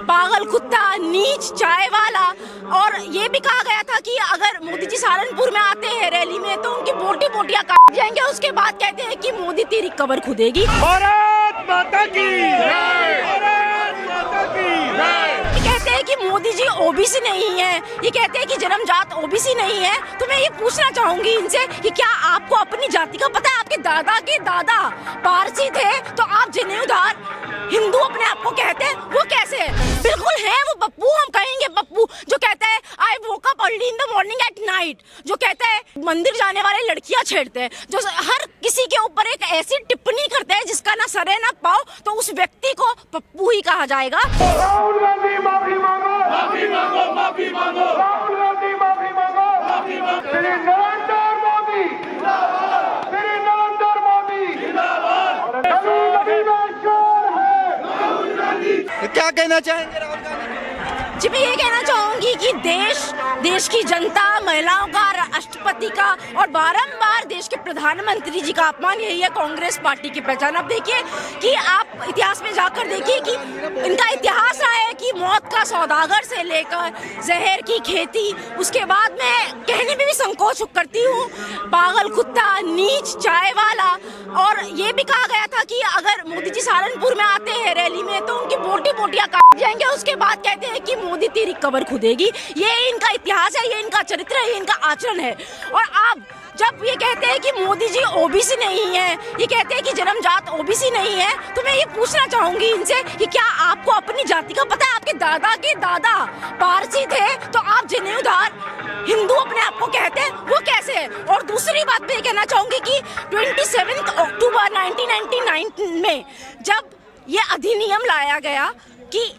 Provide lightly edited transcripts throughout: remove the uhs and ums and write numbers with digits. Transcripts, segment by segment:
पागल कुत्ता, नीच, चाय वाला। और ये भी कहा गया था कि अगर मोदी जी सहारनपुर में आते हैं रैली में तो उनकी बोटी बोटियां काट जाएंगे। उसके बाद कहते हैं कि मोदी तेरी कब्र खुदेगी। भारत माता की जय, भारत माता की जय। कहते हैं कि मोदी जी ओबीसी नहीं है, ये कहते हैं कि जन्मजात ओबीसी नहीं है। तो मैं ये पूछना चाहूंगी इनसे कि क्या आपको अपनी जाति का पता है? आपके दादा के दादा पारसी थे तो आप जनेऊदार हिंदू अपने आप को कहते हैं, वो कैसे है? बिल्कुल है वो पप्पू, हम कहेंगे पप्पू, जो कहता है I woke up early in the morning at night, जो कहता है मंदिर जाने वाले लड़कियां छेड़ते हैं, जो हर किसी के ऊपर एक ऐसी टिप्पणी करते हैं जिसका ना सर है ना पाँव, तो उस व्यक्ति को पप्पू ही कहा जाएगा। राहुल गांधी माफी मांगो, माफी मांगो, माफी मांगो। राहुल गांधी माफी मांगो, माफी मांगो। श्री नरेंद्र मोदी जिंदाबाद, श्री नरेंद्र मोदी जिंदाबाद। क्या कहना चाहेंगे राहुल गांधी? जी मैं ये कहना चाहूंगी कि देश की जनता, महिलाओं का, राष्ट्रपति का और बारंबार देश के प्रधानमंत्री जी का अपमान, यही है कांग्रेस पार्टी की पहचान। अब देखिए कि आप इतिहास में जाकर देखिए कि इनका इतिहास रहा है कि मौत का सौदागर से लेकर जहर की खेती, उसके बाद मैं कहने में भी संकोच करती हूँ पागल कुत्ता, नीच, चाय वाला। और ये भी कहा गया था कि अगर मोदी जी सहारनपुर में आते हैं रैली में तो उनकी बोटी बोटियां काट जाएंगे। उसके बाद कहते हैं कि मोदी तेरी कब्र खुदेगी। ये इनका इतिहास है, ये इनका चरित्र है, ये इनका आचरण है। और आप जब ये कहते हैं कि मोदी जी ओबीसी नहीं है, ये कहते हैं कि जन्मजात ओबीसी नहीं है, तो मैं ये पूछना चाहूंगी इनसे कि क्या आपको अपनी जाति का पता है? आपके दादा के दादा पारसी थे तो आप जनेऊदार हिंदू अपने आप को कहते हैं, वो कैसे है? और दूसरी बात मैं ये कहना चाहूंगी कि 27 अक्टूबर 1999 में जब ये अधिनियम लाया गया कि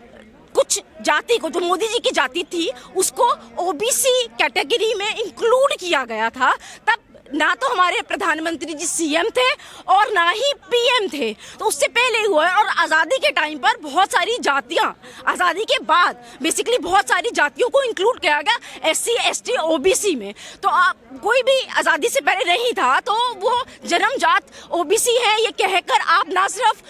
कुछ जाति को, जो मोदी जी की जाति थी, उसको ओबीसी कैटेगरी में इंक्लूड किया गया था, तब ना तो हमारे प्रधानमंत्री जी सीएम थे और ना ही पीएम थे। तो उससे पहले हुआ है। और आज़ादी के टाइम पर बहुत सारी जातियां, आज़ादी के बाद बेसिकली बहुत सारी जातियों को इंक्लूड किया गया एससी, एसटी, ओबीसी में। तो आप कोई भी आज़ादी से पहले नहीं था तो वो जन्मजात ओबीसी है, ये कहकर आप ना सिर्फ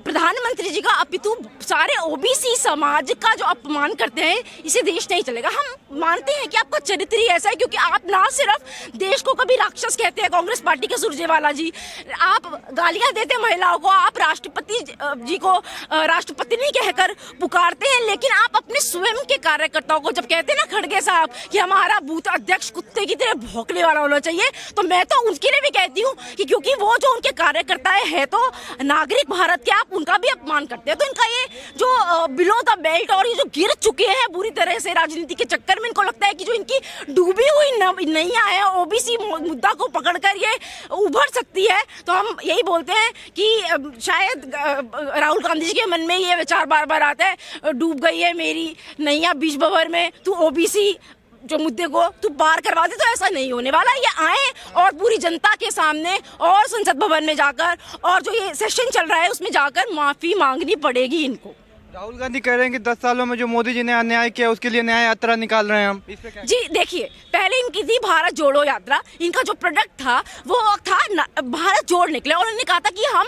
प्रधानमंत्री जी का अपितु सारे ओबीसी समाज का जो अपमान करते हैं, इसे देश नहीं चलेगा। हम मानते हैं कि आपका चरित्र ही ऐसा है, क्योंकि आप ना सिर्फ देश को कभी राक्षस कहते हैं, कांग्रेस पार्टी के सुरजेवाला जी, आप गालियां देते हैं महिलाओं को, आप राष्ट्रपति जी को राष्ट्रपति नहीं कहकर पुकारते हैं, लेकिन आप अपने स्वयं के कार्यकर्ताओं को जब कहते हैं ना खड़गे साहब कि हमारा बूथ अध्यक्ष कुत्ते की तरह भौंकने वाला होना चाहिए, तो मैं तो उनके लिए भी कहती हूँ कि क्योंकि वो जो उनके कार्यकर्ता है तो नागरिक भारत के, आप उनका भी अपमान करते हैं। तो इनका ये जो बिलो द बेल्ट और ये जो गिर चुके हैं बुरी तरह से राजनीति के चक्कर में, इनको लगता है कि जो इनकी डूबी हुई नैया है ओबीसी मुद्दा को पकड़कर ये उभर सकती है। तो हम यही बोलते हैं कि शायद राहुल गांधी जी के मन में ये विचार बार बार आता है, डूब गई है मेरी नैया बीच भंवर में, तू ओबीसी जो मुद्दे को तू पार करवा दे। तो ऐसा नहीं होने वाला। ये आए और पूरी जनता के सामने और संसद भवन में जाकर और जो ये सेशन चल रहा है उसमें जाकर माफी मांगनी पड़ेगी इनको। राहुल गांधी कह रहे हैं कि 10 सालों में जो मोदी जी ने अन्याय किया उसके लिए न्याय यात्रा निकाल रहे हैं हम। इस पे क्या? जी देखिए, पहले इनकी थी भारत जोड़ो यात्रा। इनका जो प्रोडक्ट था वो था भारत जोड़ निकले, और उन्होंने कहा था कि हम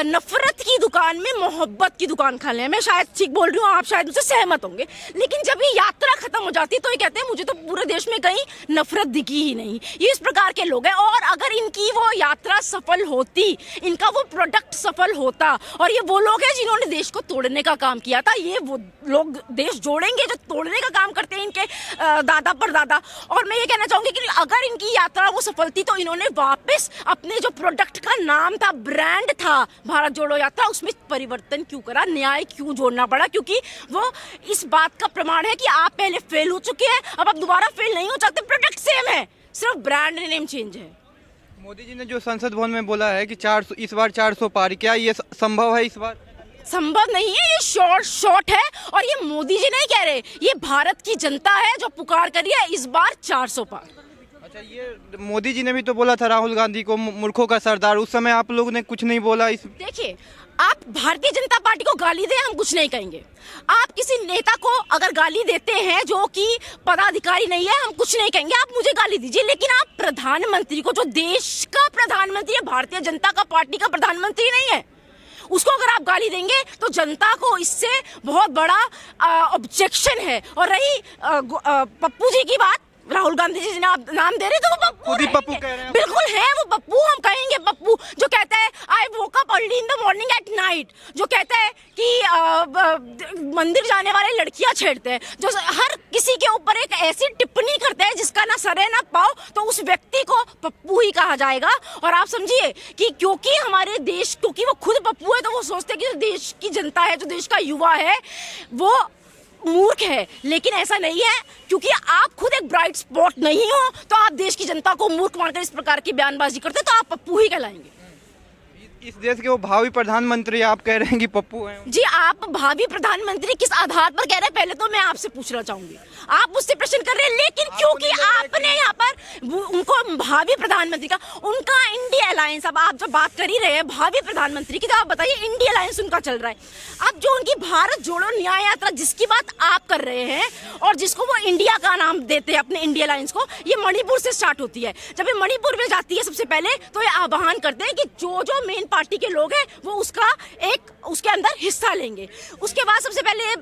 नफरत की दुकान में मोहब्बत की दुकान खा लें। मैं शायद ठीक बोल रही हूँ, आप शायद उससे सहमत होंगे। लेकिन जब ये यात्रा खत्म हो जाती है तो ये कहते हैं मुझे तो पूरे देश में कहीं नफरत दिखी ही नहीं। ये इस प्रकार के लोग हैं। और अगर इनकी वो यात्रा सफल होती, इनका वो प्रोडक्ट सफल होता, और ये वो लोग हैं जिन्होंने देश को तोड़ने का काम किया था, ये वो लोग देश जोड़ेंगे जो तोड़ने का काम करते हैं इनके दादा परदादा। और मैं ये कहना चाहूंगी कि अगर इनकी यात्रा वो सफल थी तो इन्होंने वापस अपने जो प्रोडक्ट का नाम था, ब्रांड था भारत जोड़ो यात्रा, उसमें परिवर्तन क्यों करा, न्याय क्यों जोड़ना पड़ा? क्योंकि वो इस बात का प्रमाण है कि आप पहले फेल हो चुके हैं, अब आप दोबारा फेल नहीं हो सकते। प्रोडक्ट सेम है, सिर्फ ब्रांड नेम चेंज है। मोदी जी ने जो संसद भवन में बोला है कि 400 इस बार 400 पार, क्या ये संभव है? इस बार संभव नहीं है, ये शॉर्ट है। और ये मोदी जी नहीं कह रहे, ये भारत की जनता है जो पुकार करी है इस बार 400 पार। अच्छा, ये मोदी जी ने भी तो बोला था राहुल गांधी को मूर्खों का सरदार, उस समय आप लोगों ने कुछ नहीं बोला। इस देखिए, आप भारतीय जनता पार्टी को गाली दें, हम कुछ नहीं कहेंगे। आप किसी नेता को अगर गाली देते हैं जो कि पदाधिकारी नहीं है, हम कुछ नहीं कहेंगे, आप मुझे गाली दीजिए। लेकिन आप प्रधानमंत्री को, जो देश का प्रधानमंत्री है, भारतीय जनता का पार्टी का प्रधानमंत्री नहीं है, उसको अगर आप गाली देंगे तो जनता को इससे बहुत बड़ा ऑब्जेक्शन है। और रही पप्पू जी की बात, राहुल गांधी जी ने आप नाम दे रहे तो वो पप्पू कह रहे हैं। बिल्कुल है वो पप्पू, हम कहेंगे पप्पू, जो कहता है I woke up early in the morning at night, जो कहता है कि मंदिर जाने वाले लड़कियां छेड़ते हैं, जो हर किसी के ऊपर एक ऐसी टिप्पणी करते हैं जिसका ना सरे ना पाओ, तो उस व्यक्ति को पप्पू ही कहा जाएगा। और आप समझिए कि क्योंकि हमारे देश, क्योंकि वो खुद पप्पू है तो वो सोचते हैं कि जो देश की जनता है, जो देश का युवा है, वो मूर्ख है। लेकिन ऐसा नहीं है, क्योंकि आप खुद एक ब्राइट स्पॉट नहीं हो तो आप देश की जनता को मूर्ख मानकर इस प्रकार की बयानबाजी करते तो आप पप्पू ही कहलाएंगे। इस देश के वो भावी प्रधानमंत्री आप कह रहे हैं कि पप्पू हैं? जी, आप भावी प्रधानमंत्री किस आधार पर कह रहे हैं, पहले तो मैं आपसे पूछना चाहूंगी। आप मुझसे प्रश्न कर रहे हैं, लेकिन क्योंकि आपने यहाँ पर उनको भावी प्रधानमंत्री का, उनका इंडिया अलायंस, अब आप जब बात कर ही रहे हैं भावी प्रधानमंत्री की, तो आप बताइए इंडिया अलायंस उनका चल रहा है। अब जो उनकी भारत जोड़ो न्याय यात्रा जिसकी बात आप कर रहे हैं और जिसको वो इंडिया का नाम देते हैं अपने इंडिया अलायंस को, ये मणिपुर से स्टार्ट होती है। जब ये मणिपुर में जाती है सबसे पहले तो ये आह्वान करते हैं कि जो जो मेन पार्टी के लोग हैं वो उसके अंदर हिस्सा लेंगे। उसके बाद सबसे पहले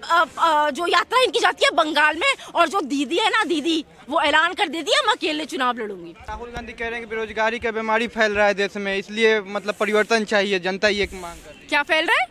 जो यात्रा इनकी जाती है बंगाल में, और जो दीदी है ना, दीदी वो ऐलान कर देती है मैं अकेले चुनाव लड़ूंगी। राहुल गांधी कह रहे हैं कि बेरोजगारी का बीमारी फैल रहा है देश में, इसलिए मतलब परिवर्तन चाहिए, जनता ये मांग कर रही है। क्या फैल रहा है?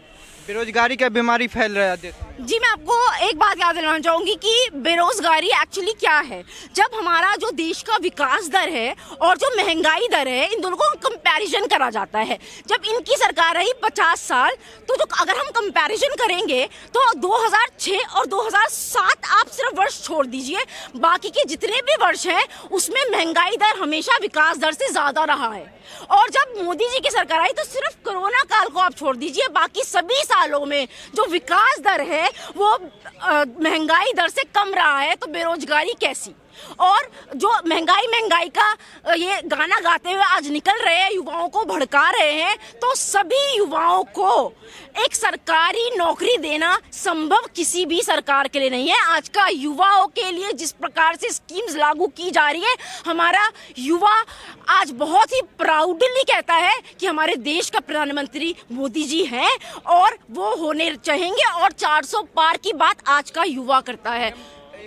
बेरोजगारी का बीमारी फैल रहा है देश में। जी, मैं आपको एक बात याद दिलाना चाहूंगी कि बेरोजगारी एक्चुअली क्या है। जब हमारा जो देश का विकास दर है और जो महंगाई दर है, इन दोनों को कंपैरिजन करा जाता है। जब इनकी सरकार रही 50 साल, तो जो अगर हम कंपैरिजन करेंगे तो 2006 और 2007 आप सिर्फ वर्ष छोड़ दीजिए, बाकी के जितने भी वर्ष हैं उसमें महंगाई दर हमेशा विकास दर से ज्यादा रहा है। और जब मोदी जी की सरकार आई तो सिर्फ कोरोना काल को आप छोड़ दीजिए, बाकी सभी सालों में जो विकास दर है वो महंगाई दर से कम रहा है। तो बेरोजगारी कैसी? और जो महंगाई का ये गाना गाते हुए आज निकल रहे हैं, युवाओं को भड़का रहे हैं, तो सभी युवाओं को एक सरकारी नौकरी देना संभव किसी भी सरकार के लिए नहीं है। आज का युवाओं के लिए जिस प्रकार से स्कीम्स लागू की जा रही है, हमारा युवा आज बहुत ही प्राउडली कहता है कि हमारे देश का प्रधानमंत्री मोदी जी हैं और वो होने चाहेंगे, और 400 पार की बात आज का युवा करता है।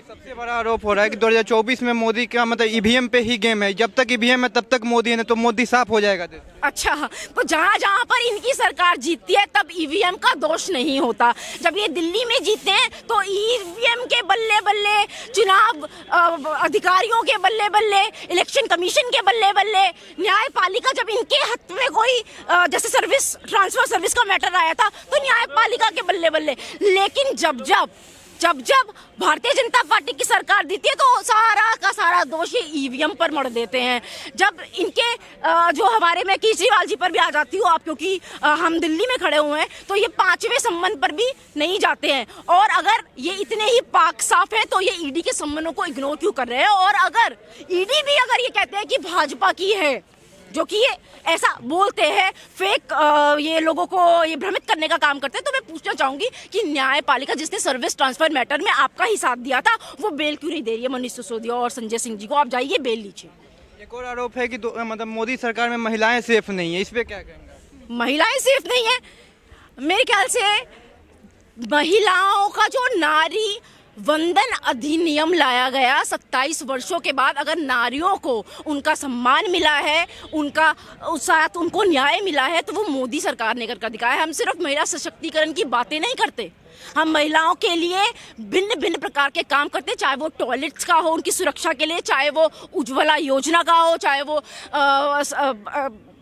सबसे बड़ा आरोप हो रहा है कि 2024 में मोदी का मतलब ईवीएम पे ही गेम है, जब तक ईवीएम है तब तक मोदी है, तो मोदी साफ हो जाएगा देश। अच्छा, तो जहाँ जहाँ पर इनकी सरकार जीतती है तब ईवीएम का दोष नहीं होता। जब ये दिल्ली में जीते हैं तो ईवीएम के बल्ले बल्ले, चुनाव अधिकारियों के बल्ले बल्ले, इलेक्शन कमीशन के बल्ले बल्ले, न्यायपालिका, जब इनके हाथ में कोई जैसे सर्विस ट्रांसफर सर्विस का मैटर आया था तो न्यायपालिका के बल्ले बल्ले। लेकिन जब भारतीय जनता पार्टी की सरकार देती है तो सारा का सारा दोष ये ईवीएम पर मढ़ देते हैं। जब इनके जो हमारे, मैं केजरीवाल जी पर भी आ जाती हूँ आप, क्योंकि हम दिल्ली में खड़े हुए हैं, तो ये 5वें संबंध पर भी नहीं जाते हैं। और अगर ये इतने ही पाक साफ है तो ये ईडी के संबंधों को इग्नोर क्यों कर रहे हैं? और अगर ईडी भी अगर ये कहते हैं कि भाजपा की है, जो कि ये ऐसा बोलते हैं, फेक ये लोगों को ये भ्रमित करने का काम करते हैं, तो मैं पूछना चाहूंगी कि न्यायपालिका जिसने सर्विस ट्रांसफर मैटर में आपका ही साथ दिया था, वो बेल क्यों नहीं दे रही है मनीष सिसोदिया और संजय सिंह जी को? आप जाइए बेल लीजिए। एक और आरोप है कि मतलब मोदी सरकार में महिलाएं सेफ नहीं है, इस पे क्या कहेंगे? महिलाएं सेफ नहीं है? मेरे ख्याल से महिलाओं का जो नारी वंदन अधिनियम लाया गया 27 वर्षों के बाद, अगर नारियों को उनका सम्मान मिला है, उनका साथ उनको न्याय मिला है, तो वो मोदी सरकार ने करके दिखाया। हम सिर्फ महिला सशक्तिकरण की बातें नहीं करते, हम महिलाओं के लिए भिन्न भिन्न प्रकार के काम करते, चाहे वो टॉयलेट्स का हो उनकी सुरक्षा के लिए, चाहे वो उज्ज्वला योजना का हो, चाहे वो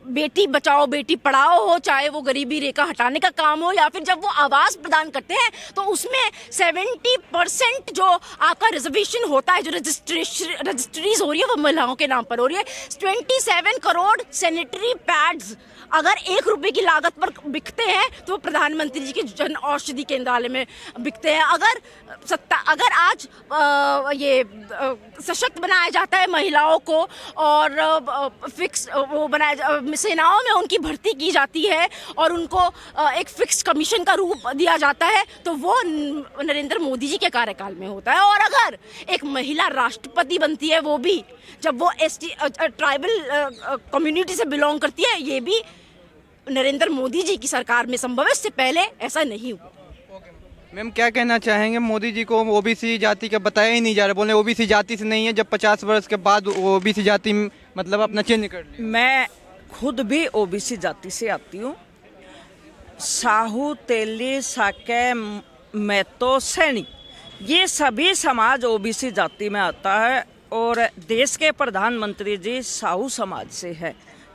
बेटी बचाओ बेटी पढ़ाओ हो, चाहे वो गरीबी रेखा हटाने का काम हो, या फिर जब वो आवास प्रदान करते हैं तो उसमें 70% जो आपका रिजर्वेशन होता है, जो रजिस्ट्रीज हो रही है वो महिलाओं के नाम पर हो रही है। 27 करोड़ सैनिटरी पैड्स अगर 1 रुपए की लागत पर बिकते हैं तो प्रधानमंत्री जी के जन औषधि केंद्रालय में बिकते हैं। अगर आज ये सशक्त बनाया जाता है महिलाओं को, और फिक्स वो बनाया, सेनाओं में उनकी भर्ती की जाती है और उनको एक फिक्स कमीशन का रूप दिया जाता है, तो वो नरेंद्र मोदी जी के कार्यकाल में होता है। और अगर एक महिला राष्ट्रपति बनती है, वो भी जब वो एसटी ट्राइबल कम्युनिटी से बिलोंग करती है, ये भी नरेंद्र मोदी जी की सरकार में संभव है, इससे पहले ऐसा नहीं हुआ। मैम क्या कहना चाहेंगे, मोदी जी को ओबीसी जाति का बताया ही नहीं जा रहा, बोले ओबीसी जाति से नहीं है, जब 50 वर्ष के बाद ओबीसी जाति मतलब अपना चेंज कर लिया। मैं खुद भी ओबीसी जाति से आती हूँ। साहू, तेली, साके, मैतो, सैनी, ये सभी समाज ओबीसी जाति में आता है और देश के प्रधानमंत्री जी साहू समाज से है।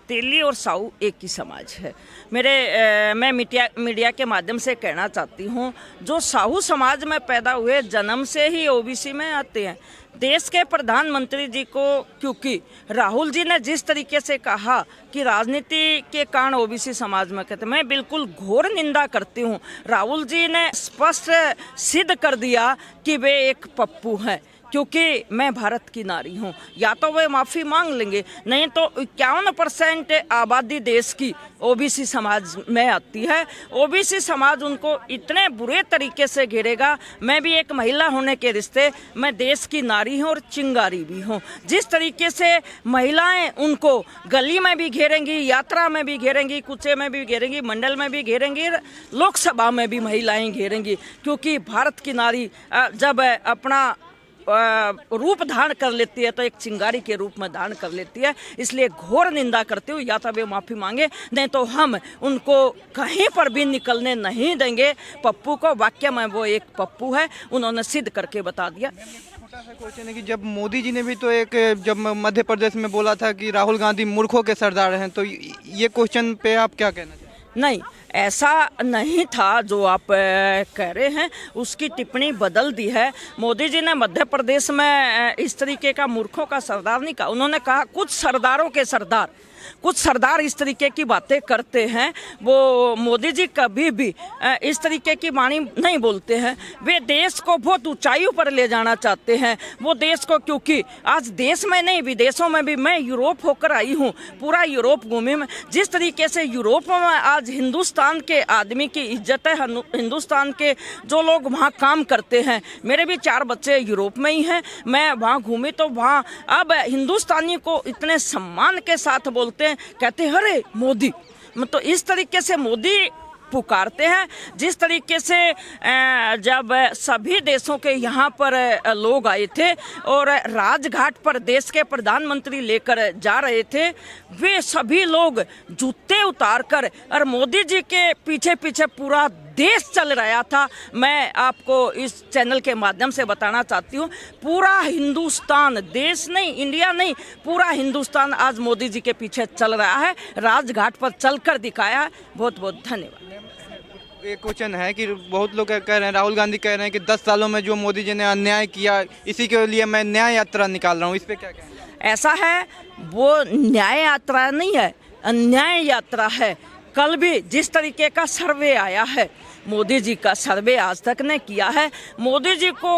तेली और साहू एक ही समाज है। मैं मीडिया के माध्यम से कहना चाहती हूँ, जो साहू समाज में पैदा हुए जन्म से ही ओबीसी में आते हैं। देश के प्रधानमंत्री जी को, क्योंकि राहुल जी ने जिस तरीके से कहा कि राजनीति के कारण ओबीसी समाज में कहते, मैं बिल्कुल घोर निंदा करती हूँ। राहुल जी ने स्पष्ट सिद्ध कर दिया कि वे एक पप्पू हैं, क्योंकि मैं भारत की नारी हूँ। या तो वे माफ़ी मांग लेंगे, नहीं तो 51% आबादी देश की ओबीसी समाज में आती है। ओबीसी समाज उनको इतने बुरे तरीके से घेरेगा। मैं भी एक महिला होने के रिश्ते, मैं देश की नारी हूँ और चिंगारी भी हूँ। जिस तरीके से महिलाएं उनको गली में भी घेरेंगी, यात्रा में भी घेरेंगी, कुचे में भी घेरेंगी, मंडल में भी घेरेंगी, लोकसभा में भी महिलाएं घेरेंगी, क्योंकि भारत की नारी जब अपना रूप धारण कर लेती है तो एक चिंगारी के रूप में धारण कर लेती है। इसलिए घोर निंदा करते हुए या तो वे माफ़ी मांगे, नहीं तो हम उनको कहीं पर भी निकलने नहीं देंगे। पप्पू को वाक्य में वो एक पप्पू है, उन्होंने सिद्ध करके बता दिया। छोटा सा क्वेश्चन है कि जब मोदी जी ने भी तो जब मध्य प्रदेश में बोला था कि राहुल गांधी मूर्खों के सरदार हैं, तो ये क्वेश्चन पे आप क्या कहना चाहेंगे? नहीं, ऐसा नहीं था जो आप कह रहे हैं, उसकी टिप्पणी बदल दी है। मोदी जी ने मध्य प्रदेश में इस तरीके का मूर्खों का सरदार नहीं कहा। उन्होंने कहा कुछ सरदारों के सरदार, कुछ सरदार इस तरीके की बातें करते हैं। वो मोदी जी कभी भी इस तरीके की वाणी नहीं बोलते हैं। वे देश को बहुत ऊंचाइयों पर ले जाना चाहते हैं। वो देश को, क्योंकि आज देश में नहीं विदेशों में भी, मैं यूरोप होकर आई हूँ, पूरा यूरोप घूमी मैं। जिस तरीके से यूरोप में आज हिंदुस्तान के आदमी की इज्जत है, हिंदुस्तान के जो लोग वहाँ काम करते हैं, मेरे भी 4 बच्चे यूरोप में ही हैं, मैं वहाँ घूमी तो वहाँ अब हिंदुस्तानी को इतने सम्मान के साथ बोलते हैं, कहते हैं अरे मोदी। तो इस तरीके से मोदी पुकारते हैं। जिस तरीके से जब सभी देशों के यहाँ पर लोग आए थे और राजघाट पर देश के प्रधानमंत्री लेकर जा रहे थे, वे सभी लोग जूते उतारकर और मोदी जी के पीछे पीछे पूरा देश चल रहा था। मैं आपको इस चैनल के माध्यम से बताना चाहती हूँ, पूरा हिंदुस्तान, देश नहीं, इंडिया नहीं, पूरा हिंदुस्तान आज मोदी जी के पीछे चल रहा है, राजघाट पर चलकर दिखाया है। बहुत बहुत धन्यवाद। एक क्वेश्चन है कि बहुत लोग कह रहे हैं, राहुल गांधी कह रहे हैं कि 10 सालों में जो मोदी जी ने अन्याय किया, इसी के लिए मैं न्याय यात्रा निकाल रहा हूँ, इस पे क्या कहना है? ऐसा है, वो न्याय यात्रा नहीं है, अन्याय यात्रा है। कल भी जिस तरीके का सर्वे आया है, मोदी जी का सर्वे आज तक ने किया है, मोदी जी को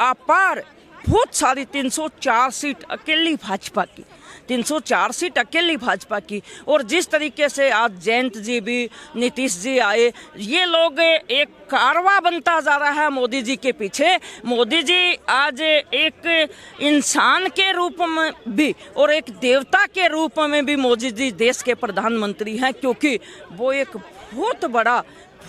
अपार बहुत सारी 304 सीट अकेली भाजपा की, 304 सीट अकेली भाजपा की। और जिस तरीके से आज जयंत जी भी, नीतीश जी आए, ये लोग एक कारवां बनता जा रहा है मोदी जी के पीछे। मोदी जी आज एक इंसान के रूप में भी और एक देवता के रूप में भी मोदी जी देश के प्रधानमंत्री हैं, क्योंकि वो एक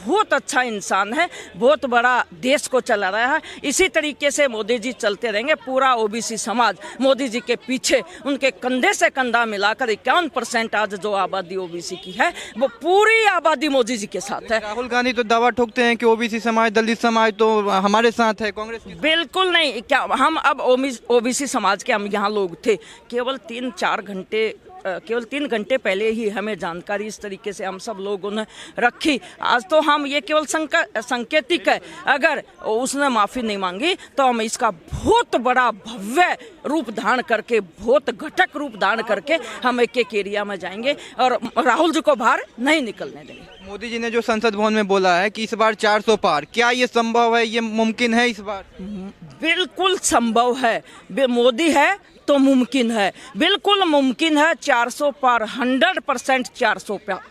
बहुत अच्छा इंसान है, बहुत बड़ा देश को चला रहा है। इसी तरीके से मोदी जी चलते रहेंगे। पूरा ओबीसी समाज मोदी जी के पीछे, उनके कंधे से कंधा मिलाकर 51% आज जो आबादी ओबीसी की है, वो पूरी आबादी मोदी जी के साथ है। राहुल गांधी तो दावा ठोकते हैं कि ओबीसी समाज, दलित समाज तो हमारे साथ है, कांग्रेस की। बिल्कुल नहीं। क्या हम अब ओबीसी समाज के हम यहाँ लोग थे, केवल 3 घंटे पहले ही हमें जानकारी इस तरीके से हम सब लोगों ने रखी। आज तो हम ये केवल संकेतिक है, अगर उसने माफ़ी नहीं मांगी तो हम इसका बहुत बड़ा भव्य रूप धारण करके, बहुत घटक रूप धारण करके हम एक एरिया में जाएंगे और राहुल जी को बाहर नहीं निकलने देंगे। मोदी जी ने जो संसद भवन में बोला है कि इस बार 400 पार, क्या ये संभव है, ये मुमकिन है इस बार? बिल्कुल संभव है। मोदी है तो मुमकिन है, बिल्कुल मुमकिन है। 400 पार, 100% 400 पार।